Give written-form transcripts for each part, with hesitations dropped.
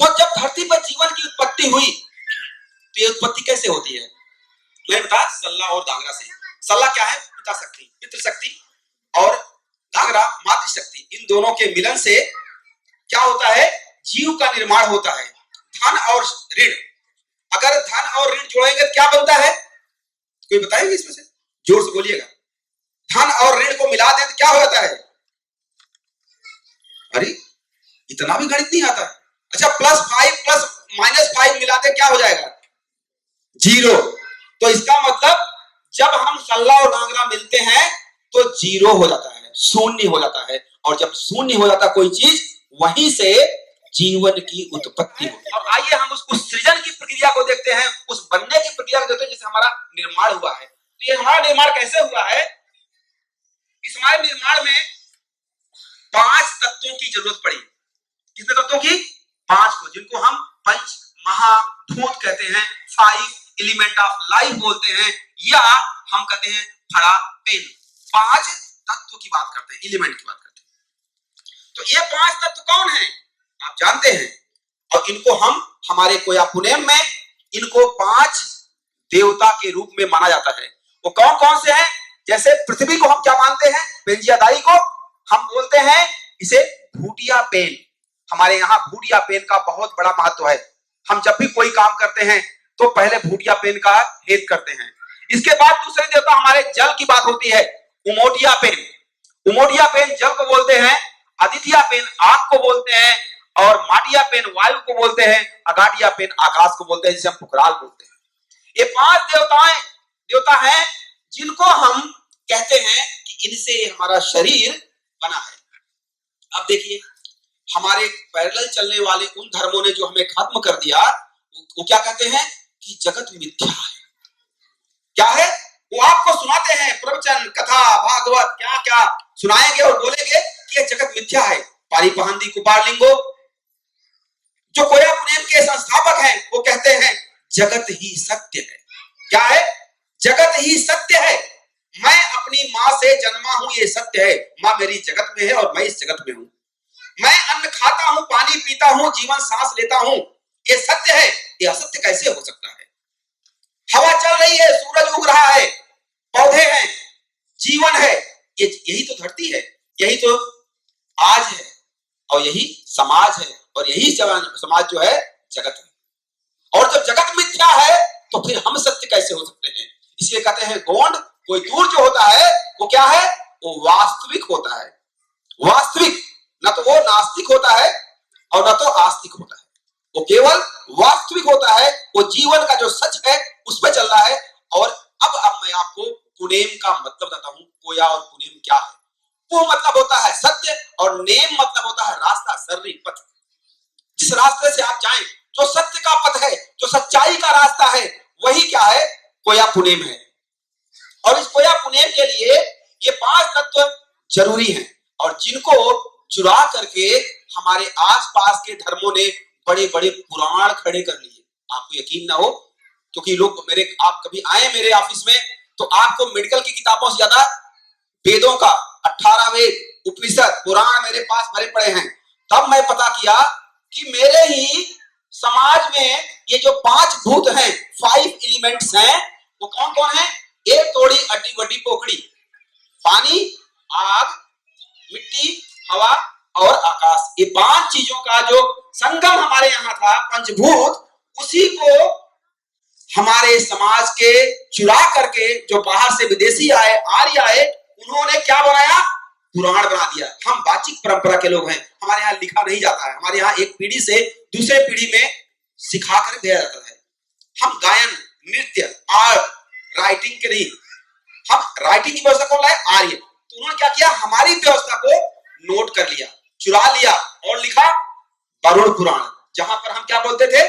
तो जब धरती पर जीवन की उत्पत्ति हुई तो ये उत्पत्ति कैसे होती है? मैंने बताया सल्ला और धांगरा से। सल्ला क्या है? पिता शक्ति, पितृ शक्ति, और धांगरा मातृ शक्ति। इन दोनों के मिलन से क्या होता है? जीव का निर्माण होता है। धन और ऋण, अगर धन और ऋण जोड़ेंगे तो क्या बनता है? कोई बताएंगे इसमें से? जोर से बोलिएगा। धन और ऋण को मिला दें तो क्या हो जाता है? अरे इतना भी गणित नहीं आता। अच्छा, +5 प्लस -5 मिलाते क्या हो जाएगा? 0। तो इसका मतलब जब हम सल्ला और धांगरा मिलते हैं तो 0 हो जाता है, शून्य हो जाता है। और जब शून्य हो जाता कोई चीज, वहीं से जीवन की उत्पत्ति होती है। और आइए हम उस सृजन की प्रक्रिया को देखते हैं, उस बनने की प्रक्रिया को देखते हैं, जैसे हमारा निर्माण हुआ है। तो ये हमारा निर्माण कैसे हुआ है? इस हमारे निर्माण में 5 तत्वों की जरूरत पड़ी। कितने तत्वों की? 5 को, जिनको हम पंच महाभूत कहते हैं, 5 एलिमेंट ऑफ लाइफ बोलते हैं, या हम कहते हैं फड़ा पेन। 5 तत्व की बात करते हैं, एलिमेंट की बात करते हैं। तो ये 5 तत्व कौन है? आप जानते हैं। और इनको हम हमारे कोयापुनेम में इनको 5 देवता के रूप में माना जाता है। वो कौन कौन से हैं? जैसे पृथ्वी को हम क्या मानते हैं? बेंजियादाई को हम बोलते हैं इसे भूटिया पेन। हमारे यहाँ भूटिया पेन का बहुत बड़ा महत्व है। हम जब भी कोई काम करते हैं तो पहले भूटिया पेन का हेत करते हैं। इसके बाद दूसरे देवता हमारे जल की बात होती है, उमोटिया पेन। उमोटिया पेन जल को बोलते हैं, आदित्य पेन आग को बोलते हैं, और माटिया पेन वायु को बोलते हैं, अगाडिया पेन आकाश को बोलते हैं, जिसे हम पुकराल बोलते हैं। ये 5 देवता हैं जिनको हम कहते हैं कि इनसे हमारा शरीर बना है। अब देखिए, हमारे पैरेलल चलने वाले उन धर्मों ने जो हमें खत्म कर दिया, वो क्या कहते हैं कि जगत मिथ्या है। क्या है? वो आपको सुनाते हैं प्रवचन, कथा, भागवत, क्या क्या सुनाएंगे और बोलेंगे कि ये जगत मिथ्या है। पारिपहंदी कुपारलिंगो जो कोयापुनेम के संस्थापक हैं, वो कहते हैं जगत ही सत्य है। क्या है? जगत ही सत्य है। मैं अपनी मां से जन्मा हूं, ये सत्य है। मां मेरी जगत में है और मैं इस जगत में हूं। मैं अन्न खाता हूं, पानी पीता हूं, जीवन सांस लेता हूं, ये सत्य है। ये असत्य कैसे हो सकता है? हवा चल रही है, सूरज उग रहा है, पौधे हैं, जीवन है, यही तो धरती है, यही तो आज है, और यही समाज है, और यही समाज जो है जगत है। और जब जगत मिथ्या है तो फिर हम सत्य कैसे हो सकते हैं? इसलिए कहते हैं गोंड, कोई दूर जो होता है वो क्या है? वो वास्तविक होता है। वास्तविक, ना तो वो नास्तिक होता है और ना तो आस्तिक होता है, वो केवल वास्तविक होता है। वो जीवन का जो सच है उस पर चल रहा है। और अब मैं आपको पुनेम का मतलब बताता हूं। कोया और पुनेम क्या है? वो मतलब होता है सत्य, और नेम मतलब होता है रास्ता, सर्री, पथ। जिस रास्ते से आप जाएं, जो सत्य का पथ है, जो सच्चाई का रास्ता है, वही क्या है? कोया पुनेम है। और इस कोया पुनेम के लिए ये 5 तत्व जरूरी हैं, और जिनको चुरा करके हमारे आसपास के धर्मों ने बड़े बड़े पुराण खड़े कर लिए। आपको यकीन ना हो, क्योंकि लोग आप कभी आए मेरे ऑफिस में तो आपको मेडिकल की किताबों से ज्यादा वेदों का 18 वेद, उपनिषद, पुराण मेरे पास भरे पड़े हैं। तब मैं पता किया कि मेरे ही समाज में ये जो 5 भूत हैं, 5 एलिमेंट्स हैं, वो कौन कौन है? एक तोड़ी अड्डी वड्डी पोखड़ी, पानी, आग, मिट्टी, हवा और आकाश। ये 5 चीजों का जो संगम हमारे यहाँ था, पंचभूत, उसी को हमारे समाज के चुरा करके जो बाहर से विदेशी आए, आर्य आए, उन्होंने क्या बनाया? पुराण बना दिया। हम वाचिक परंपरा के लोग हैं, हमारे यहाँ लिखा नहीं जाता है। हमारे यहाँ एक पीढ़ी से दूसरे पीढ़ी में सिखा कर दिया जाता है। हम गायन, नृत्य, आर्ट, राइटिंग के नहीं, हम राइटिंग की व्यवस्था कौन लाए? आर्य। तो उन्होंने क्या किया? हमारी व्यवस्था को नोट कर लिया, चुरा लिया और लिखा वरुण पुराण। जहां पर हम क्या बोलते थे?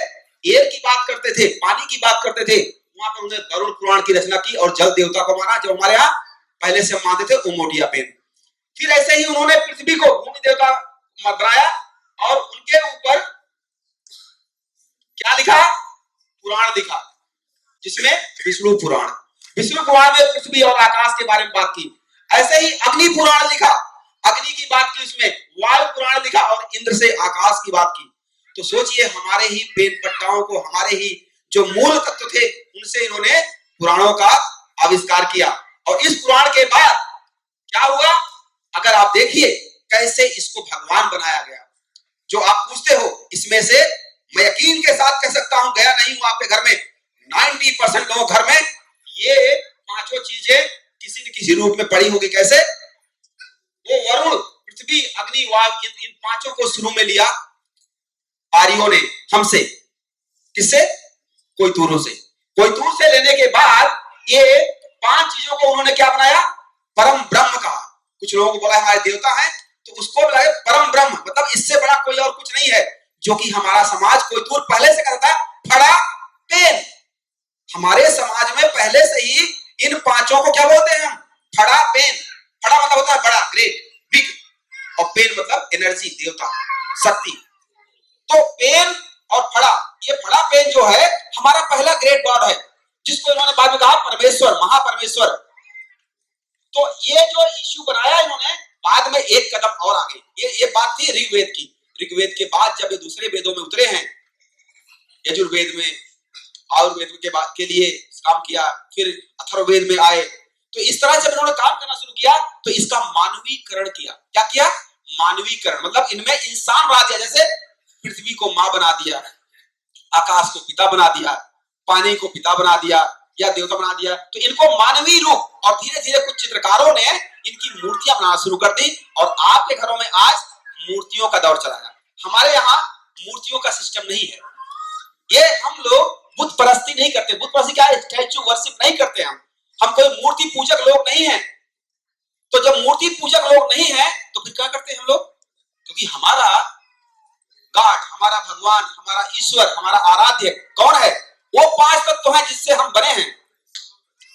एयर की बात करते थे, पानी की बात करते थे, वहां पर उन्होंने वरुण पुराण की रचना की और जल देवता को माना, जो हमारे यहाँ पहले से मानते थे उमोटिया पेन। फिर ऐसे ही उन्होंने पृथ्वी को भूमि देवता बनाया और उनके ऊपर क्या लिखा? पुराण लिखा, जिसमें विष्णु पुराण। विष्णु पुराण में पृथ्वी और आकाश के बारे में बात की। ऐसे ही अग्नि पुराण लिखा, अग्नि की बात की, उसमें वायु पुराण लिखा और इंद्र से आकाश की बात की। तो सोचिए हमारे ही पेन पट्टाओं को, हमारे ही जो मूल तत्व थे, उनसे इन्होंने पुराणों का आविष्कार किया। और इस पुराण के बाद क्या हुआ, अगर आप देखिए कैसे इसको भगवान बनाया गया। जो आप पूछते हो इसमें से मैं यकीन के साथ कह सकता हूं, गया नहीं हूं आपके घर में, 90% लोगों घर में ये पांचों चीजें किसी न किसी रूप में पड़ी होगी। कैसे? वो वरुण, पृथ्वी, अग्नि, वायु, इन पांचों को शुरू में लिया आर्यों ने हमसे। किससे? कोयतूरों से। कोयतूर से लेने के बाद ये पांच चीजों को उन्होंने क्या बनाया? परम ब्रह्म कहा। कुछ लोगों को बोला हमारे देवता है, तो उसको बुलाया परम ब्रह्म, मतलब इससे बड़ा कोई और कुछ नहीं है। जो कि हमारा समाज कोयतूर पहले से करता है, फड़ा पेन। हमारे समाज में पहले से ही इन पांचों को क्या बोलते हैं हम? फड़ा पेन। फड़ा मतलब होता है बड़ा, ग्रेट, बिग, और पेन मतलब एनर्जी, देवता, शक्ति। तो पेन और फड़ा, ये फड़ा पेन जो है हमारा पहला ग्रेट गॉड है, जिसको इन्होंने बाद में कहा परमेश्वर, महापरमेश्वर। तो ये जो इश्यू बनाया इन्होंने, बाद में एक कदम और आगे, ये बात थी ऋग्वेद की। ऋग्वेद के बाद जब ये दूसरे वेदों में उतरे हैं, यजुर्वेद में, आयुर्वेद के बाद के लिए काम किया, फिर अथर्ववेद में आए, तो इस तरह से इन्होंने काम करना शुरू किया। तो इसका मानवीकरण किया। क्या किया? मानवीकरण, मतलब इनमें इंसान बना दिया। जैसे पृथ्वी को मां बना दिया, आकाश को पिता बना दिया, पानी को पिता बना दिया या देवता बना दिया, तो इनको मानवीय रूप। और धीरे धीरे कुछ चित्रकारों ने इनकी मूर्तियां बनाना शुरू कर दी, और आपके घरों में आज मूर्तियों का दौर चला है। हमारे यहाँ मूर्तियों का सिस्टम नहीं है। ये हम लोग बुत परस्ती नहीं करते। बुत परस्ती क्या है? स्टैचू वर्शिप नहीं करते हम कोई मूर्ति पूजक लोग नहीं है। तो जब मूर्ति पूजक लोग नहीं है तो फिर क्या करते हैं हम लोग? क्योंकि हमारा गॉड, हमारा भगवान, हमारा ईश्वर, हमारा आराध्य कौन है? वो पांच तत्व है जिससे हम बने हैं।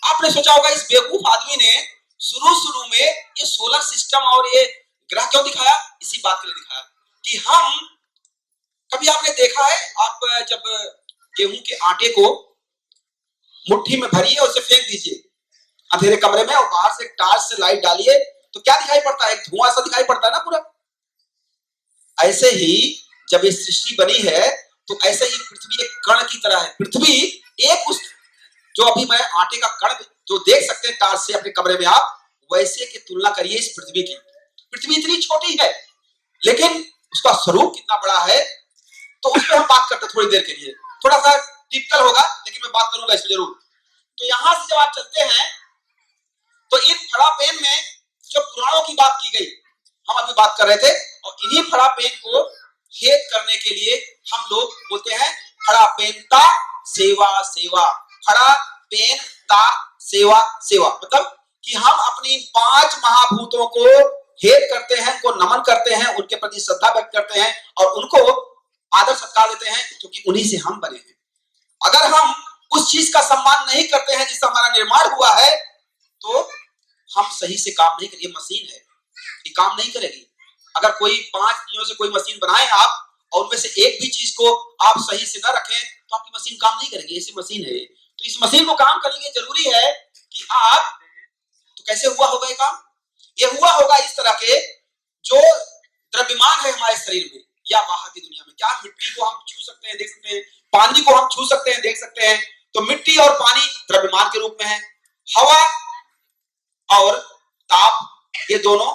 आपने सोचा होगा इस बेवकूफ आदमी ने शुरू में ये सोलर सिस्टम और ये ग्रह क्यों दिखाया? इसी बात के लिए दिखाया कि हम, कभी आपने देखा है, आप जब गेहूं के आटे को मुट्ठी में भरिए और उसे फेंक दीजिए अंधेरे कमरे में, और बाहर से टार्च से लाइट डालिए, तो क्या दिखाई पड़ता है? एक धुआं सा दिखाई पड़ता है ना पूरा। ऐसे ही जब ये सृष्टि बनी है, तो ऐसे ही पृथ्वी एक कण की तरह है। पृथ्वी एक, उस जो अभी मैं आटे का कण जो देख सकते हैं टार्च से अपने कमरे में, आप वैसे की तुलना करिए इस पृथ्वी की। पृथ्वी इतनी छोटी है, लेकिन उसका स्वरूप कितना बड़ा है, तो उस पर हम बात करते हैं थोड़ी देर के लिए। थोड़ा सा टिपिकल होगा, लेकिन मैं बात करूंगा इस पर जरूर। तो यहां से जब आप चलते हैं, तो इन फड़ा पेन में जो पुराणों की बात की गई, हम अभी बात कर रहे थे, और इन्हीं फड़ा पेन को हेत करने के लिए हम लोग बोलते हैं फड़ा पेन ता सेवा सेवा। फड़ा पेन ता सेवा सेवा, मतलब कि हम अपनी पांच महाभूतों को हेत करते हैं, उनको नमन करते हैं, उनके प्रति श्रद्धा व्यक्त करते हैं, और उनको आदर सत्कार देते हैं, क्योंकि उन्हीं से हम बने हैं। अगर हम उस चीज का सम्मान नहीं करते हैं जिससे हमारा निर्माण हुआ है, तो हम सही से काम नहीं करेंगे। मशीन है, ये काम नहीं करेगी। अगर कोई पांच चीजों से कोई मशीन बनाए आप, और उनमें से एक भी चीज को आप सही से न रखें, तो आपकी मशीन काम नहीं करेगी। ऐसी मशीन है। तो इस मशीन को काम करने के लिए जरूरी है कि आप, तो कैसे हुआ होगा ये काम? ये हुआ होगा इस तरह के, जो द्रव्यमान है हमारे शरीर में या बाहर की दुनिया में। क्या मिट्टी को हम छू सकते हैं, देख सकते हैं? पानी को हम छू सकते हैं, देख सकते हैं? तो मिट्टी और पानी द्रव्यमान के रूप में है। हवा और ताप, ये दोनों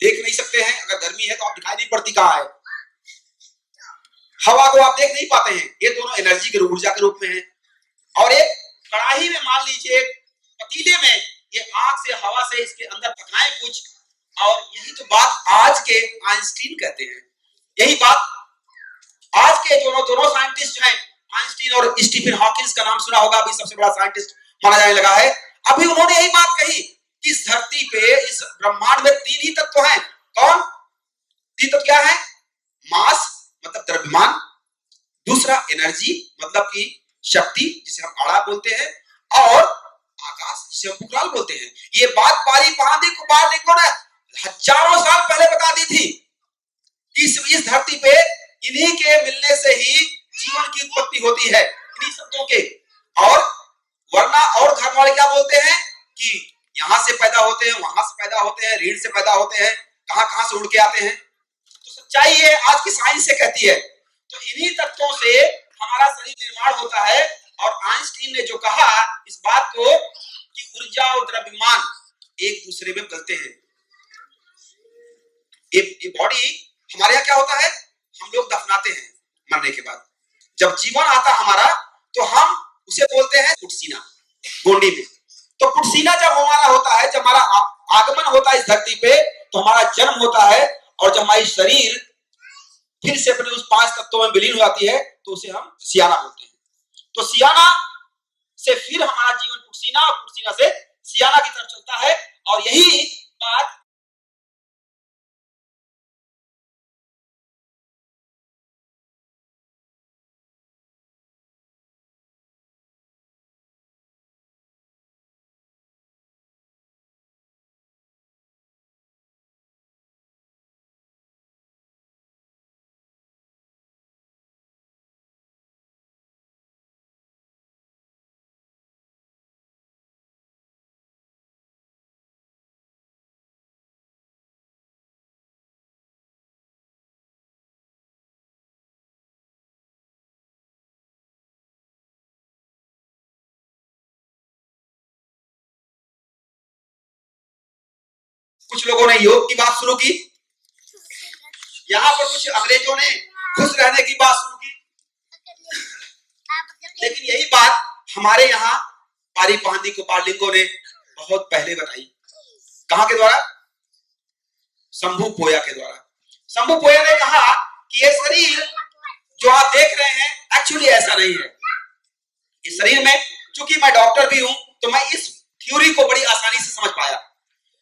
देख नहीं सकते हैं। अगर गर्मी है तो आप दिखाई नहीं पड़ती कहां है। हवा को आप देख नहीं पाते हैं। ये दोनों एनर्जी के, ऊर्जा के रूप में है। और एक कढ़ाई में, मान लीजिए पतीले में, ये आग से, हवा से इसके अंदर पकाएं कुछ, और यही तो बात आज के आइंस्टीन कहते हैं। यही बात आज के दोनों साइंटिस्ट हैं, आइंस्टीन और स्टीफन हॉकिंस का नाम सुना होगा, अभी सबसे बड़ा साइंटिस्ट माना जाने लगा है। अभी उन्होंने यही बात कही कि इस धरती पे, इस ब्रह्मांड में तीन ही तत्व हैं। कौन? तीन तत्व क्या है? मास मतलब द्रव्यमान, दूसरा एनर्जी मतलब कि शक्ति, जिसे हम आड़ा बोलते हैं, और आकाश, जिसे हम पुकराल बोलते हैं। ये बात पारी पहाड़ी को बार लिखो ना, हजारों साल पहले बता दी थी कि इस धरती पे इन्हीं के मिलने से ही जीवन की उत्पत्ति होती है, इन्हीं शब्दों के। और वरना और धर्म वाले क्या बोलते हैं कि यहां से पैदा होते हैं, वहां से पैदा होते हैं, रीढ़ से पैदा होते हैं, कहां कहां से उड़ के आते हैं। तो सच्चाई है, आज की साइंस से कहती है तो इन्हीं तत्वों से हमारा शरीर निर्माण होता है। और आइंस्टीन ने जो कहा इस बात को कि ऊर्जा और द्रव्यमान एक दूसरे में बदलते हैं। ये बॉडी हमारे यहाँ क्या होता है, हम लोग दफनाते हैं मरने के बाद। जब जीवन आता हमारा तो हम उसे बोलते हैं पुटसीना गोंडी में। तो पुटसीना जब हमारा होता है, जब हमारा आगमन होता है इस धरती पे, तो हमारा जन्म होता है। और जब हमारी शरीर फिर से अपने उस 5 तत्वों में विलीन हो जाती है तो उसे हम सियाना बोलते हैं। तो सियाना से फिर हमारा जीवन पुटसीना और पुटसीना से सियाना की तरफ चलता है। और यही बात कुछ लोगों ने योग की बात शुरू की, यहाँ पर कुछ अंग्रेजों ने खुश रहने की बात शुरू की। लेकिन यही बात हमारे यहाँ पारीपांदी कुपालिंगों ने बहुत पहले बताई। कहाँ के द्वारा? शंभू पोया के द्वारा। शंभू पोया ने कहा कि ये शरीर जो आप देख रहे हैं एक्चुअली ऐसा नहीं है। इस शरीर में, चूंकि मैं डॉक्टर भी हूं तो मैं इस थ्योरी को बड़ी आसानी से समझ पाया।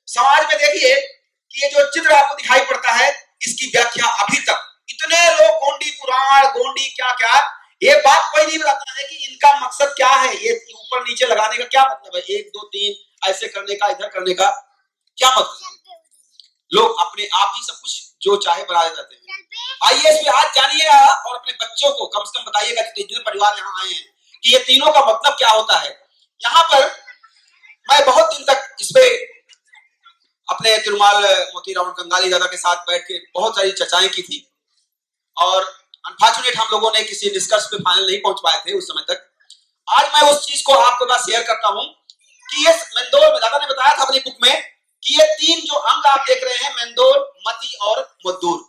समाज में देखिए कि ये जो चित्र आपको दिखाई पड़ता है, इसकी व्याख्या अभी तक इतने लोग गोंडी पुराण, गोंडी क्या क्या, ये बात कोई नहीं बताता है कि इनका मकसद क्या है। ये ऊपर नीचे लगाने का क्या मतलब है, 1 2 3 ऐसे करने का, इधर करने का क्या मतलब? लोग अपने आप ही सब कुछ जो चाहे बना देते हैं। आइए इस पे आज जानिए और अपने बच्चों को कम से कम बताइएगा जितने परिवार यहाँ आए हैं कि ये तीनों का मतलब क्या होता है। यहाँ पर मैं बहुत दिन तक इस पे अपने तिरुमाल मोतीराम कंगाली दादा के साथ बैठ के बहुत सारी चर्चाएं की थी। और अनफॉर्चुनेट हम लोगों ने किसी निष्कर्ष पे फाइनल नहीं पहुंच पाए थे उस समय तक। आज मैं उस चीज को आपके पास शेयर करता हूं कि ये मेंदोल में दादा ने बताया था अपनी बुक में कि ये 3 जो अंग आप देख रहे हैं, मेंदोल, मति और मद्दूर।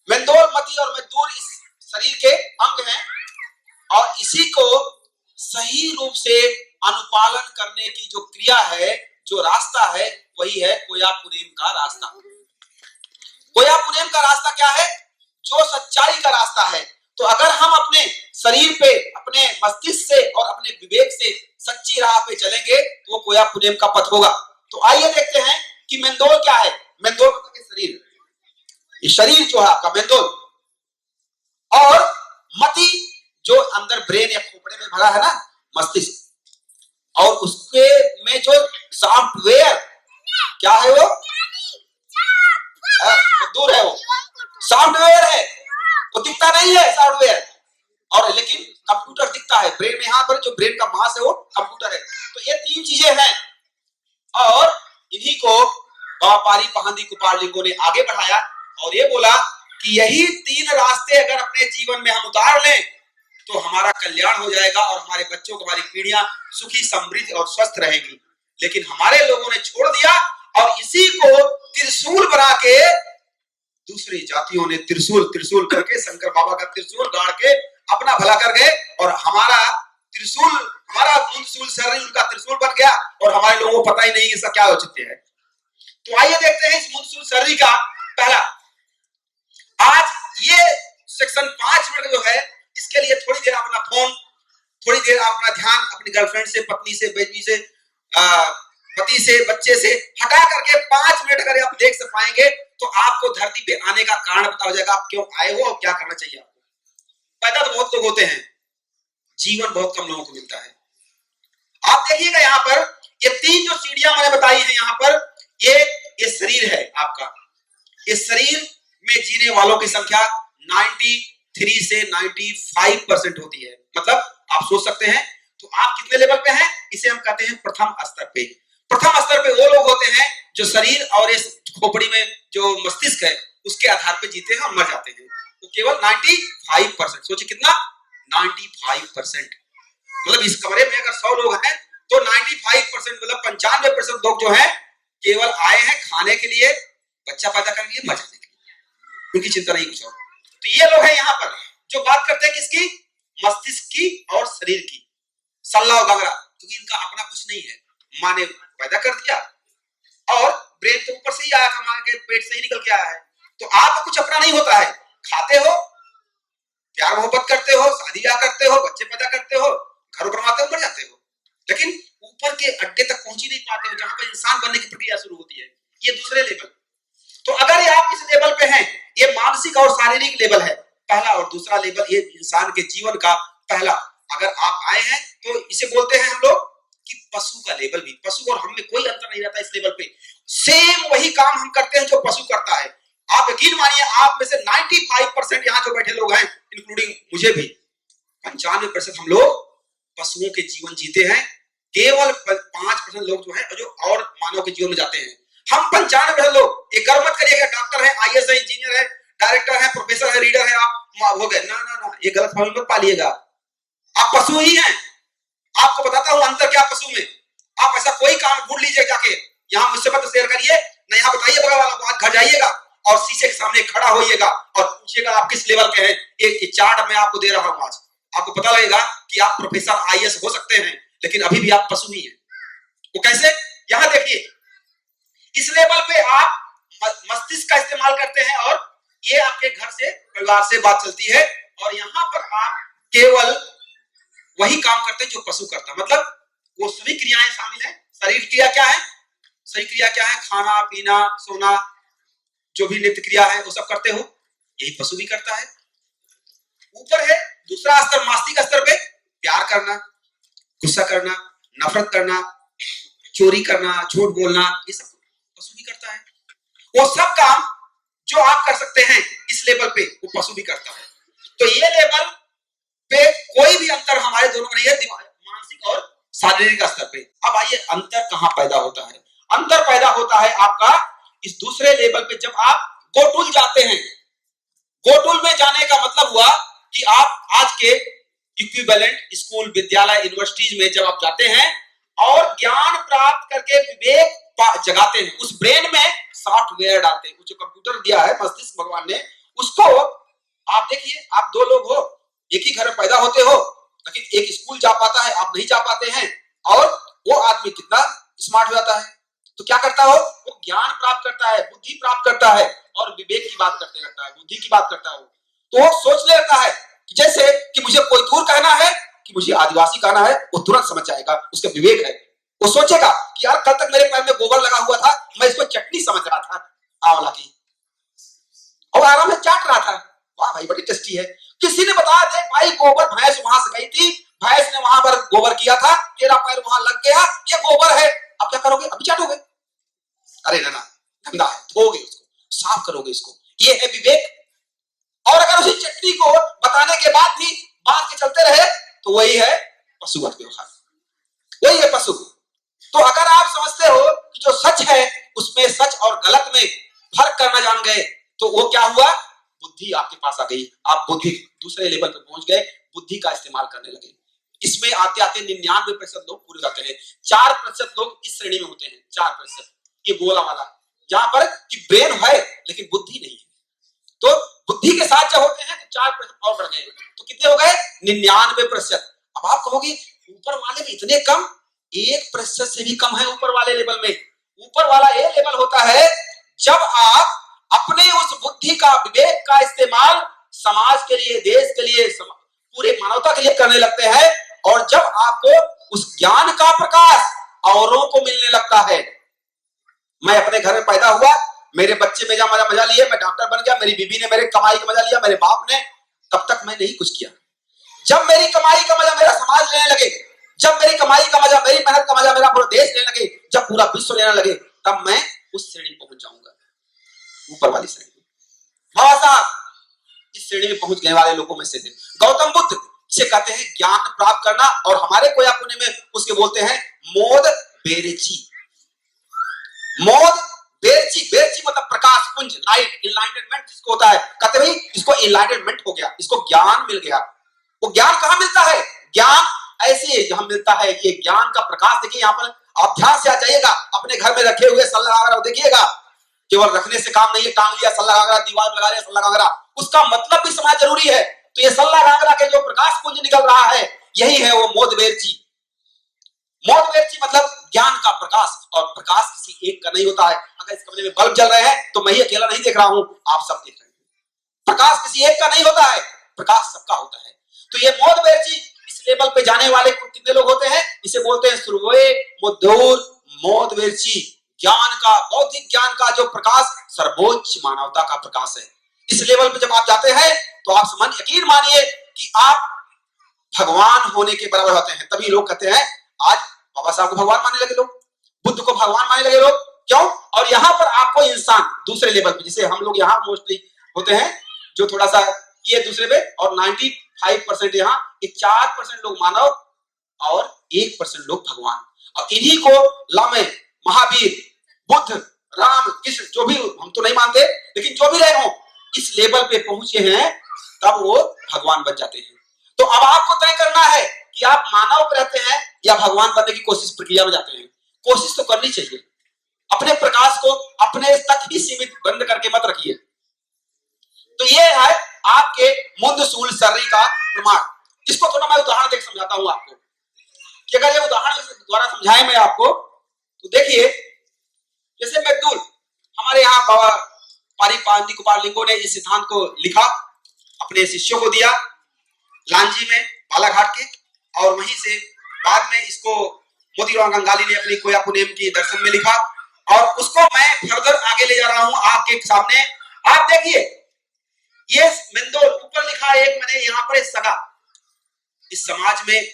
मेंदोल, मति और मद्दूर इस शरीर के अंग हैं। और इसी को सही रूप से अनुपालन करने की जो क्रिया है, जो रास्ता है, वही है कोयापुनेम का रास्ता। कोयापुनेम का रास्ता क्या है? जो सच्चाई का रास्ता है। तो अगर हम अपने शरीर पे, अपने मस्तिष्क से और अपने विवेक से सच्ची राह पे चलेंगे तो वो कोयापुनेम का पथ होगा। तो आइए देखते हैं कि मेंदोल क्या है। मेंदोल मतलब शरीर, ये शरीर जो है आपका मेंदोल। और मति जो अंदर ब्रेन या खोपड़े में भरा है ना, मस्तिष्क, और उसके में जो सॉफ्टवेयर क्या है वो दूर है, वो सॉफ्टवेयर है, वो दिखता नहीं है सॉफ्टवेयर। और लेकिन कंप्यूटर दिखता है ब्रेन में। यहाँ पर जो ब्रेन का मास है वो कंप्यूटर है। तो ये 3 चीजें हैं और इन्हीं को बाबा पारीपांदी कुपालिंगों ने आगे बढ़ाया और ये बोला कि यही 3 रास्ते अगर अपने जीवन में हम उतार लें तो हमारा कल्याण हो जाएगा और हमारे बच्चों को, हमारी पीढ़ियां सुखी, समृद्ध और स्वस्थ रहेंगी। लेकिन हमारे लोगों ने छोड़ दिया और इसी को त्रिशूल बना के, दूसरी जातियों ने त्रिशूल करके, शंकर बाबा का त्रिशूल गाड़ के अपना भला कर गए। और हमारा त्रिशूल, हमारा मुंडशूल शरीर उनका त्रिशूल बन गया और हमारे लोगों को पता ही नहीं इसका क्या औचित्य है। तो आइए देखते हैं इस मुंडशूल शरीर का पहला। आज ये सेक्शन 5 मिनट जो है, इसके लिए थोड़ी देर अपना फोन, थोड़ी देर अपना ध्यान अपनी गर्लफ्रेंड से, पत्नी से, बेटी से, पति से, बच्चे से हटा करके 5 मिनट अगर आप देख से पाएंगे तो आपको धरती पे आने का कारण पता हो जाएगा, आप क्यों आए हो और क्या करना चाहिए आपको। पैदा तो बहुत लोग होते हैं, जीवन बहुत कम लोगों को मिलता है। आप देखिएगा यहाँ पर ये 3 जो सीढ़ियां मैंने बताई हैं, यहाँ पर ये शरीर है आपका। इस शरीर में जीने वालों की संख्या 93 से 95% होती है। मतलब आप सोच सकते हैं तो आप कितने लेवल पे हैं? इसे हम कहते हैं प्रथम स्तर पे। प्रथम स्तर पे वो लोग होते हैं जो शरीर और इस खोपड़ी में जो मस्तिष्क है उसके आधार पे जीते हैं और मर जाते हैं। वो केवल 95%। सोचिए कितना, 95%। मतलब इस कमरे में अगर 100 लोग हैं तो 95% मतलब 95% लोग जो हैं केवल आए हैं खाने के लिए, बच्चा पैदा करने के लिए, मजाने के लिए, उनकी चिंता नहीं कुछ और। तो ये लोग हैं यहाँ पर जो बात करते हैं किसकी, मस्तिष्क की और शरीर की, सल्ला और गगरा, क्योंकि इनका अपना कुछ नहीं है, माँ ने पैदा कर दिया और ब्रेन तो ऊपर से ही आया था, माँ के पेट से ही निकल के आया है। तो आपका कुछ अपना नहीं होता है, खाते हो, प्यार मोहब्बत करते हो, शादी ब्याह करते हो, बच्चे पैदा करते हो, घर बनवाते हो, मर जाते हो, लेकिन ऊपर के अड्डे तक पहुंच ही नहीं पाते हो जहां पर इंसान बनने की प्रक्रिया शुरू होती है। ये दूसरे लेवल। तो अगर ये आप इस लेवल पे हैं, ये मानसिक और शारीरिक लेवल है पहला, और दूसरा लेवल ये इंसान के जीवन का पहला। अगर आप आए हैं तो इसे बोलते हैं हम लोग कि पशु का लेवल भी। पशु और हम में कोई अंतर नहीं रहता इस लेवल पे, सेम वही काम हम करते हैं जो पशु करता है। आप यकीन मानिए, आप में से 95% यहाँ जो बैठे लोग हैं, इंक्लूडिंग मुझे भी, 95% हम लोग पशुओं के जीवन जीते हैं। केवल 5% लोग जो है जो और मानव के जीवन में जाते हैं। हम 95% लोग, एक गर्व मत करिएगा डॉक्टर है, IAS है, इंजीनियर है, डायरेक्टर है, प्रोफेसर है, रीडर है, आप हो गए, ना ना ना, ये गलत फहमी मत पालिएगा। आप पशु ही हैं। आपको बताता हूं अंतर क्या पशु में। आप ऐसा कोई काम ढूंढ लीजिए जाके, यहाँ मुझसे मत शेयर करिए ना, यहाँ बताइए बगल वाला को, आज घर जाइएगा और शीशे के सामने खड़ा होइएगा और पूछिएगा आप किस लेवल के हैं। एक चार्ट मैं आपको दे रहा हूं आज, आपको पता लगेगा कि आप प्रोफेसर IAS हो सकते हैं, लेकिन अभी भी आप पशु ही हैं। वो कैसे, यहां देखिए, इस लेवल पे आप मस्तिष्क का इस्तेमाल करते हैं और ये आपके घर से, परिवार से बात चलती है, और यहाँ पर आप केवल वही काम करते हैं जो पशु करता है। मतलब वो सभी क्रियाएं शामिल हैं। शरीर क्रिया क्या है, शरीर क्रिया क्या है, खाना पीना सोना, जो भी नित्य क्रिया है वो सब करते हो, यही पशु भी करता है। ऊपर है दूसरा स्तर, मानसिक स्तर पे प्यार करना, गुस्सा करना, नफरत करना, चोरी करना, झूठ बोलना, ये सब पशु भी करता है। वो सब काम जो आप कर सकते हैं इस लेवल पे, वो पशु भी करता है। तो ये लेवल पे कोई भी अंतर हमारे दोनों में नहीं है, मानसिक और शारीरिक स्तर पे। अब आइए अंतर कहां पैदा होता है। अंतर पैदा होता है आपका इस दूसरे लेवल पे, जब आप गोटुल जाते हैं। गोटुल में जाने का मतलब हुआ कि आप आज के इक्विवेलेंट स्कूल, विद्यालय, यूनिवर्सिटीज में जब आप जाते हैं और ज्ञान प्राप्त करके विवेक जगाते हैं, उस ब्रेन में सॉफ्टवेयर डालते हैं, जो कंप्यूटर दिया है मस्तिष्क भगवान ने, उसको आप देखिए, आप दो लोग हो, एक ही घर में पैदा होते हो, लेकिन एक स्कूल जा पाता है, आप नहीं जा पाते हैं, और वो आदमी कितना स्मार्ट हो जाता है। तो क्या करता हो, वो ज्ञान प्राप्त करता है, बुद्धि प्राप्त करता है, और विवेक की बात करते रहता है, बुद्धि की बात करता है। तो वो सोचने लगता है कि जैसे कि मुझे कोई दूर कहना है कि मुझे आदिवासी कहना है, वो तुरंत समझ जाएगा, उसका विवेक है। वो सोचेगा कि यार कल तक मेरे पैर में गोबर लगा हुआ था, मैं इसको चटनी समझ रहा था आंवला की, और आराम से चाट रहा था, वाह भाई बड़ी टेस्टी है। किसी ने बताया दे भाई गोबर भैंस वहां से गई थी, भैंस ने वहां पर गोबर किया था, तेरा पैर वहां लग गया, ये गोबर है, अब क्या करोगे, अभी चाटोगे? अरे ना ना, गंदा है, धोगे उसको, साफ करोगे इसको, ये है विवेक। और अगर उसी चटनी को बताने के बाद भी बांध के चलते रहे तो वही है पशुवत व्यवहार, वही है पशु। तो अगर आप समझते हो कि जो सच है उसमें सच और गलत में फर्क करना जान गए, तो वो क्या हुआ, बुद्धि आपके पास आ गई, आप बुद्धि दूसरे लेवल पे पहुंच गए, बुद्धि का इस्तेमाल करने लगे। इसमें आते आते 99% लोग पूरे जाते हैं, 4% लोग इस श्रेणी में होते हैं, 4%, ये गोला वाला, जहां पर कि ब्रेन है लेकिन बुद्धि नहीं है। तो बुद्धि के साथ जब होते हैं तो 4% और बढ़ गए, तो कितने हो गए, 99%। अब आप कहोगे ऊपर वाले में इतने कम, 1% से भी कम है ऊपर वाले लेवल में। ऊपर वाला ये लेवल होता है जब आप अपने उस बुद्धि का, विवेक का इस्तेमाल समाज के लिए, देश के लिए, पूरे मानवता के लिए करने लगते हैं, और जब आपको उस ज्ञान का प्रकाश औरों को मिलने लगता है। मैं अपने घर में पैदा हुआ, मेरे बच्चे मेरा मजा लिए, मैं डॉक्टर बन गया, मेरी बीबी ने मेरे कमाई का मजा लिया, मेरे बाप ने, तब तक मैं नहीं कुछ किया। जब मेरी कमाई का मजा मेरा समाज लेने लगे, जब मेरी कमाई का मजा, मेरी मेहनत का मजा मेरा पूरा देश लेने लगे, जब पूरा विश्व लेने लगे, तब मैं उस श्रेणी में पहुंच जाऊंगा, ऊपर वाली श्रेणी में। बाबा साहब इस श्रेणी में पहुंच गए वाले लोगों में से थे गौतम बुद्ध, जिसे कहते हैं ज्ञान प्राप्त करना, और हमारे कोया पुणे में उसके बोलते हैं मोद बेरेची। मोद बेरची, बेरची मतलब प्रकाश पुंज, लाइट, इनलाइटमेंट जिसको होता है, कहते भाई इसको इनलाइटमेंट हो गया, इसको ज्ञान मिल गया। वो ज्ञान कहां मिलता है? ज्ञान ऐसे जहां मिलता है, ये ज्ञान का प्रकाश देखिए यहाँ पर, आप ध्यान से आ जाइएगा, अपने घर में रखे हुए सल्ला वगैरह देखिएगा, केवल रखने से काम नहीं है, टांग लिया सल्ला वगैरह, दीवार लगा लिया सल्ला वगैरह, उसका मतलब भी समझना जरूरी है। तो ये सल्ला वगैरह के जो प्रकाश पुंज निकल रहा है, यही है वो मोद बेरची। मोद बेरची मतलब ज्ञान का प्रकाश, और प्रकाश किसी एक का नहीं होता है। अगर इस कमरे में बल्ब जल रहे हैं तो मैं ही अकेला नहीं देख रहा हूं, आप सब देख रहे हैं। प्रकाश किसी एक का नहीं होता है, प्रकाश सबका होता है। तो ये मोद बेरची इस लेवल पे जाने वाले कितने लोग होते हैं? इसे बोलते हैं सुरवे मुद्दूर मोद बेरची। ज्ञान का, बौद्धिक ज्ञान का जो प्रकाश सर्वोच्च मानवता का प्रकाश है। इस लेवल पे जब आप जाते हैं तो आप समझ, यकीन मानिए कि आप भगवान होने के बराबर होते हैं। तभी लोग कहते हैं आज बाबा साहब को भगवान मानने लगे लोग, बुद्ध को भगवान मानने लगे लोग, क्यों? और यहां पर आपको इंसान दूसरे लेवल पे, जैसे हम लोग यहाँ मोस्टली होते हैं जो थोड़ा सा ये दूसरे पे, और 95% यहाँ, 4% लोग मानव और 1% लोग भगवान। और इन्हीं को लामे, महावीर, बुद्ध, राम, कृष्ण, जो भी, हम तो नहीं मानते, लेकिन जो भी रहे हो इस लेवल पे पहुंचे हैं, तब वो भगवान बन जाते हैं। तो अब आपको तय करना है कि आप मानव पे रहते हैं या भगवान बनने की कोशिश प्रक्रिया में जाते हैं। कोशिश तो करनी चाहिए, अपने प्रकाश को अपने तक ही सीमित बंद करके मत रखिए। तो ये है आपके मुंदसूल सर्री का प्रमाण। इसको थोड़ा मैं उदाहरण देकर समझाता हूं आपको, कि अगर ये उदाहरण द्वारा समझाए मैं आपको, तो देखिए, जैसे मैकदूल, हमारे यहाँ बाबा पारी कुपाल लिंगो ने इस सिद्धांत को लिखा, अपने शिष्यों को दिया लांजी में, बालाघाट के, और वहीं से बाद में इसको मोतीराम गंगाली ने अपनी कोया पुनेम की दर्शन में लिखा, और उसको मैं फर्दर आगे ले जा रहा हूं आपके सामने। आप देखिए, ये मेंदोल ऊपर लिखा है, एक मैंने यहाँ पर सगा, इस समाज में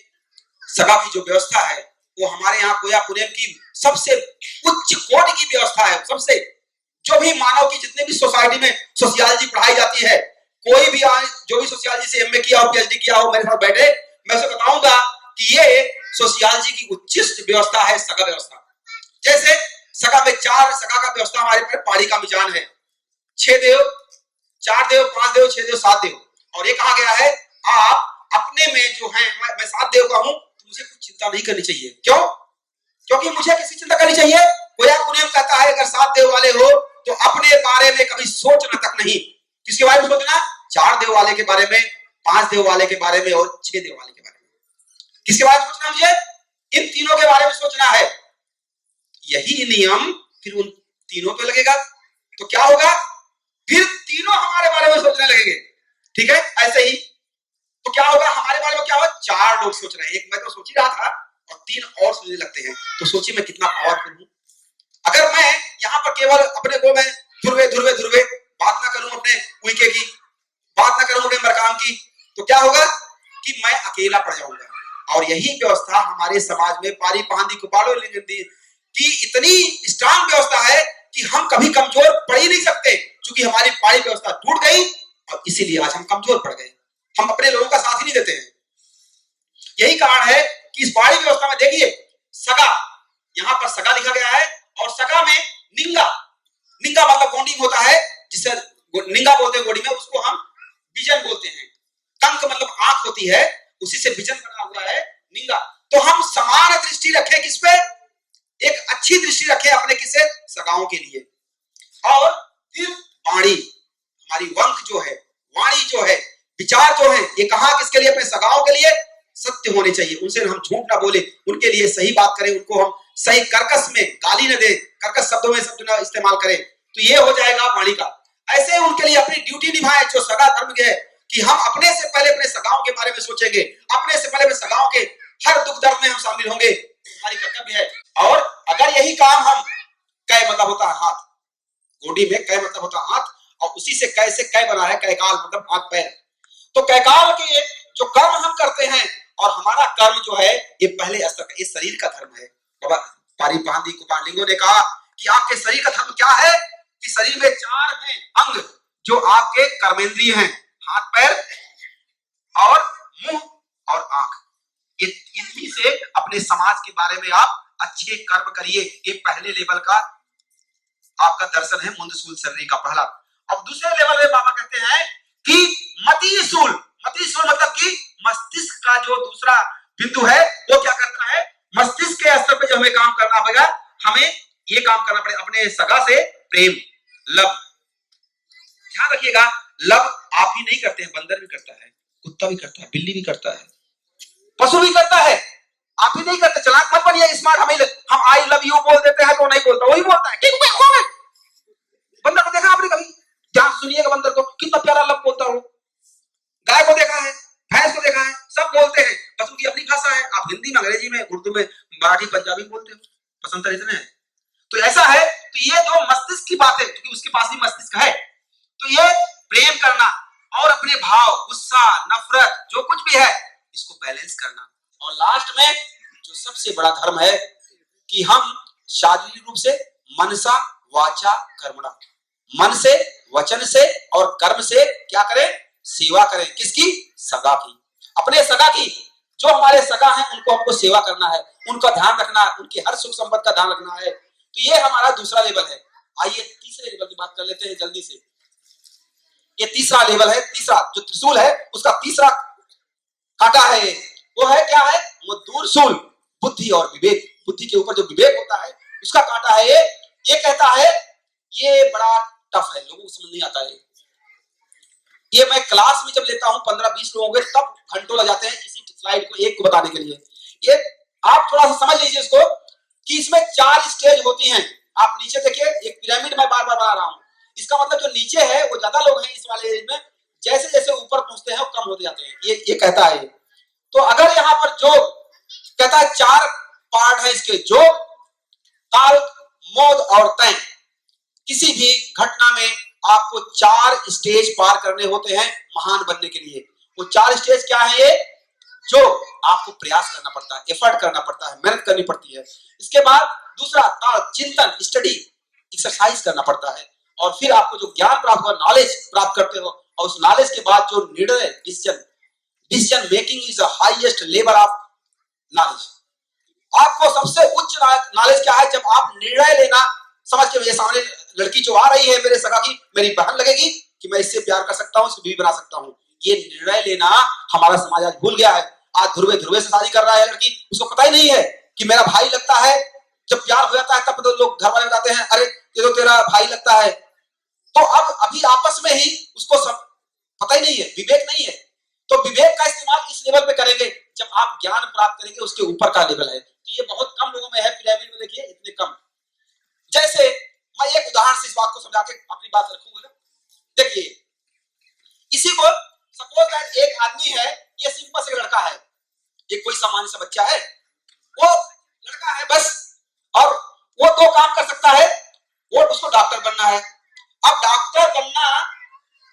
सगा की जो व्यवस्था है वो हमारे यहाँ कोया पुनेम की सबसे उच्च कोटि की व्यवस्था है। सबसे, जो भी मानव की जितने भी सोसाइटी में सोशियोलॉजी पढ़ाई जाती है, कोई भी जो भी सोशियोलॉजी से एमए किया हो, पीएचडी किया हो, मेरे साथ बैठे, मैं उसे बताऊंगा कि ये सोशियोलॉजी की उच्चिष्ट व्यवस्था है, सगा व्यवस्था। जैसे सगा में 4 सगा का व्यवस्था हमारे पर पाड़ी का मिजान है, 6 देव, 4 देव, 5 देव, 6 देव, 7 देव, और ये कहा गया है आप अपने में जो है, मैं 7 देव का हूं, तो मुझे कुछ चिंता नहीं करनी चाहिए। क्यों? क्योंकि मुझे किसी चिंता करनी चाहिए। कोया पुनेम कहता है अगर 7 देव वाले हो तो अपने बारे में कभी सोचना तक नहीं। किसके बारे में सोचना? 4 देव वाले के बारे में, 5 देव वाले के बारे में, और 6 देव वाले के बारे में। किसके बारे में सोचना? मुझे इन तीनों के बारे में सोचना है। यही नियम फिर उन तीनों पे लगेगा, तो क्या होगा? फिर तीनों हमारे बारे में सोचने लगेंगे। ठीक है, ऐसे ही तो क्या होगा हमारे बारे में? क्या होगा? 4 लोग सोच रहे हैं, एक मैं तो सोच ही रहा था और 3 और सोचने लगते हैं। तो सोचिए मैं कितना पावरफुल हूं। अगर मैं यहाँ पर केवल अपने को मैं ध्रुवे ध्रुवे ध्रुवे बात ना करूं, अपने उइके की बात ना करूं, अपने मरकाम की, तो क्या होगा कि मैं अकेला पड़ जाऊंगा। और यही व्यवस्था हमारे समाज में पारी पांदी कुपालो की इतनी स्ट्रांग व्यवस्था है कि हम कभी कमजोर पड़ ही नहीं सकते, क्योंकि हमारी पारी व्यवस्था टूट गई, और इसीलिए आज हम कमजोर पड़ गए। हम अपने लोगों का साथ ही नहीं देते हैं। यही कारण है कि इस पारी व्यवस्था में देखिए, सगा, यहां पर सगा लिखा गया है, और सगा में निंगा, निंगा मतलब गोंडी होता है, जिसे निंगा बोलते हैं गोंडी में, उसको हम विजन बोलते हैं। कंक मतलब आंख होती है, उसी से विजन बना हुआ है निंगा। तो हम समान दृष्टि रखें किस पे? एक अच्छी दृष्टि रखें अपने किसे? सगाओं के लिए। और फिर वाणी, हमारी वंक जो है, वाणी जो है, विचार जो है, ये कहां किसके लिए? अपने सगाओं के लिए सत्य होने चाहिए, उनसे हम झूठ ना बोले, उनके लिए सही बात करें, उनको हम सही कर्कश में गाली न दें, कर्कश शब्दों में शब्द ना इस्तेमाल करें, तो ये हो जाएगा वाणी का। ऐसे उनके लिए अपनी ड्यूटी निभाएं जो सगा धर्म के है, कि हम अपने से पहले अपने सगाओं के बारे में सोचेंगे, अपने से पहले अपने सगाओं के हर दुख दर्द में हम शामिल होंगे, हमारी कर्तव्य है। और अगर यही काम हम, कै मतलब होता है हाथ, गोडी में कै मतलब होता है हाथ, और उसी से कैसे कै बना है, कैकाल मतलब हाथ पैर। तो कैकाल के जो कर्म हम करते हैं, और हमारा कर्म जो है ये पहले स्तर का, इस शरीर का धर्म है। बाबा पारी पांदी कुपाल लिंगो ने कहा कि आपके शरीर का धर्म क्या है? कि शरीर में 4 हैं अंग जो आपके कर्मेंद्रिय हैं, हाथ पैर और मुंह और आंख। इन्हीं से अपने समाज के बारे में आप अच्छे कर्म करिए। ये पहले लेवल का आपका दर्शन है मुंडसूल शरीर का पहला। अब दूसरे लेवल में बाबा कहते हैं कि मतिसूल। मतिसूल मतलब कि मस्तिष्क का जो दूसरा बिंदु है वो क्या करता है, मस्तिष्क के स्तर पे जो हमें काम करना पड़ेगा, हमें ये काम करना पड़ेगा अपने सगा से प्रेम, लव। ध्यान रखिएगा, लव आप ही नहीं करते हैं, बंदर भी करता है, कुत्ता भी करता है, बिल्ली भी करता है, पशु भी करता है, आप ही नहीं करते। चालाक मत बनिए, स्मार्ट। हम आई लव यू बोल देते हैं तो नहीं बोलता, वही बोलता है। बंदर को देखा आपने कभी? ध्यान सुनिएगा, बंदर को कितना प्यारा लव बोलता हो। गाय को देखा है, भैंस को देखा है, सब बोलते हैं। पशु की अपनी भाषा है, आप हिंदी में, अंग्रेजी में, उर्दू में, मराठी, पंजाबी बोलते हो, पसंद इतने हैं। तो ऐसा है, तो ये जो मस्तिष्क की बात है, क्योंकि उसके पास भी मस्तिष्क है, तो ये प्रेम करना और अपने भाव, गुस्सा, नफरत, जो कुछ भी है, इसको बैलेंस करना। और लास्ट में जो सबसे बड़ा धर्म है कि हम शारीरिक रूप से मनसा वाचा कर्मणा, मन से, वचन से और कर्म से क्या करें, सेवा करें। किसकी? सगा की, अपने सगा की। जो हमारे सगा हैं उनको हमको सेवा करना है, उनका ध्यान रखना है, उनकी हर सुख संपत्ति का ध्यान रखना है। तो ये हमारा दूसरा लेवल है। आइए तीसरे लेवल की बात कर लेते हैं जल्दी से। ये तीसरा लेवल है, तीसरा जो त्रिशूल है उसका तीसरा कांटा है, वो है क्या है, वो दूरशूल, बुद्धि और विवेक। बुद्धि के ऊपर जो विवेक होता है उसका कांटा है ये कहता है, ये बड़ा टफ है, लोगों को समझ नहीं आता है। ये मैं क्लास में जब लेता हूं 15-20 लोगों के, तब घंटों लग जाते हैं इसी स्लाइड को एक को बताने के लिए। ये आप थोड़ा सा समझ लीजिए इसको कि इसमें 4 स्टेज होती हैं। आप नीचे देखिए, एक पिरामिड मैं बार बार बना रहा हूं। इसका मतलब जो नीचे है वो ज्यादा लोग हैं इस वाले एज में, जैसे जैसे ऊपर पहुंचते हैं वो कम होते जाते हैं, ये कहता है। तो अगर यहाँ पर जो कहता है 4 पार्ट है इसके, जो काल, मोद और तय। किसी भी घटना में आपको 4 स्टेज पार करने होते हैं महान बनने के लिए। वो 4 स्टेज क्या है, ये जो आपको प्रयास करना पड़ता है, एफर्ट करना पड़ता है, मेहनत करनी पड़ती है। इसके बाद दूसरा काल, चिंतन, स्टडी, एक्सरसाइज करना पड़ता है। और फिर आपको जो ज्ञान प्राप्त हुआ, नॉलेज प्राप्त करते हो, और उस नॉलेज के बाद जो निर्णय, decision making is the highest level of knowledge. आपको सबसे उच्च नॉलेज क्या है, जब आप निर्णय लेना समझ के, मेरे सामने लड़की जो आ रही है मेरे सगा की, मेरी बहन लगेगी कि मैं इससे प्यार कर सकता हूं, इसको बीवी बना सकता हूं, ये निर्णय लेना हमारा समाज आज भूल गया है। आज ध्रुवे से शादी कर रहा है लड़की, उसको पता ही नहीं है कि मेरा भाई लगता है। जब प्यार हो जाता है तब तो लोग घर वाले बताते हैं, अरे ये तो तेरा भाई लगता है। तो अब अभी आपस में ही उसको सब पता ही नहीं है, विवेक नहीं है। तो विवेक का इस्तेमाल इस लेवल पे करेंगे जब आप ज्ञान प्राप्त करेंगे, उसके ऊपर का लेवल है। तो ये बहुत कम लोगों में है, पिरामिड में देखिए इतने कम। जैसे मैं एक उदाहरण से इस बात को समझा के अपनी बात रखूंगा। देखिए, इसी को सपोज दैट एक आदमी है, ये सिंपल से लड़का है, ये कोई सामान्य सा बच्चा है, वो लड़का है बस, और वो 2 काम कर सकता है। वो उसको डॉक्टर बनना है। अब डॉक्टर बनना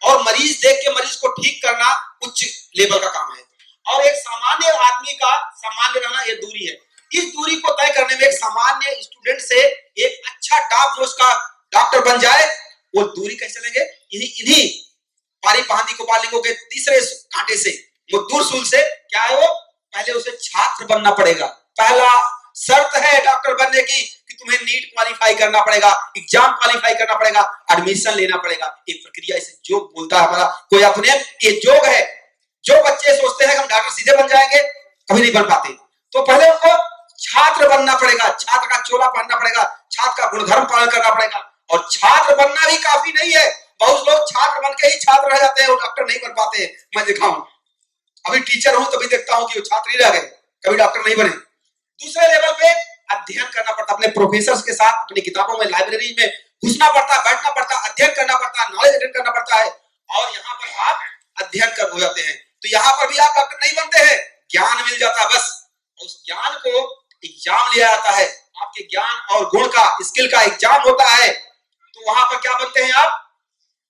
और मरीज देख के मरीज को ठीक करना उच्च लेवल का काम है, और एक सामान्य आदमी का सामान्य रहना ये दूरी है। इस दूरी को तय करने में एक सामान्य स्टूडेंट से एक अच्छा टॉप नोच का डॉक्टर बन जाए, वो दूरी कैसे चलेंगे, इन्हीं पारीपहांदी गोपालिंगों के तीसरे कांटे से, वो दूरशूल से। क्या है वो, पहले उसे छात्र बनना पड़ेगा। पहला शर्त है डॉक्टर बनने की कि तुम्हें नीट क्वालिफाई करना पड़ेगा, एग्जाम क्वालिफाई करना पड़ेगा, एडमिशन लेना पड़ेगा। एक प्रक्रिया, इसे जोग बोलता है हमारा कोई अपने, ये जोग है। जो बच्चे सोचते हैं कि हम डॉक्टर सीधे बन जाएंगे, कभी नहीं बन पाते। तो पहले उनको छात्र बनना पड़ेगा, छात्र का चोला पहनना पड़ेगा, छात्र का गुणधर्म पालन करना पड़ेगा। और छात्र बनना भी काफी नहीं है, बहुत लोग छात्र बन के ही छात्र रह जाते हैं, वो डॉक्टर नहीं बन पाते। मैं देखा हूं, अभी टीचर हूं तभी देखता हूं कि वो छात्र ही रह गए, कभी डॉक्टर नहीं बने। दूसरे लेवल पे अध्ययन करना पड़ता, अपने प्रोफेसर के साथ अपनी किताबों में, लाइब्रेरी में घुसना पड़ता, बैठना पड़ता, अध्ययन करना पड़ता, नॉलेज अटेंड करना पड़ता है, और यहाँ पर आप अध्ययन कर हो जाते हैं। तो यहाँ पर भी आप डॉक्टर नहीं बनते हैं, ज्ञान मिल जाता है बस। उस ज्ञान को एग्जाम लिया जाता है, आपके ज्ञान और गुण का, स्किल का एग्जाम होता है। तो वहां पर क्या बनते हैं आप,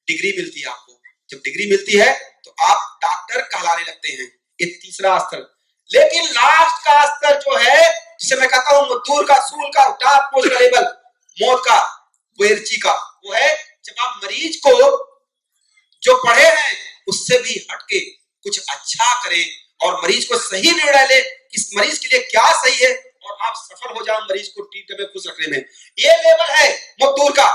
डिग्री मिलती है आपको। जब डिग्री मिलती है तो आप डॉक्टर कहलाने लगते हैं। ये तीसरा स्तर। लेकिन लास्ट का स्तर जो है, जिसे मैं कहता हूं दूर का, सूल का, टॉप मोस्ट का लेवल, मौत का, वेरची का, वो है जब आप मरीज को जो पढ़े हैं उससे भी हटके कुछ अच्छा करें और मरीज को सही निर्णय ले कि इस मरीज के लिए क्या सही है, और आप सफल हो जाओ मरीज को ट्रीट में, खुश रखने में। ये लेवल है मजदूर का।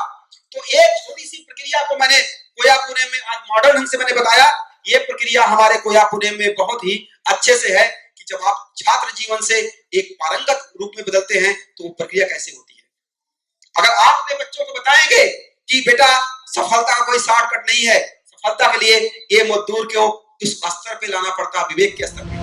तो एक छोटी सी प्रक्रिया को मैंने कोया पुणे में आज मॉडर्न ढंग से मैंने बताया। ये प्रक्रिया हमारे कोया पुणे में बहुत ही अच्छे से है कि जब आप छात्र जीवन से एक पारंगत रूप में बदलते हैं तो वो प्रक्रिया कैसे होती है। अगर आप अपने बच्चों को बताएंगे कि बेटा सफलता का कोई शॉर्टकट नहीं है, सफलता के लिए ये मजदूर को उस स्तर पे लाना पड़ता, विवेक के स्तर पे।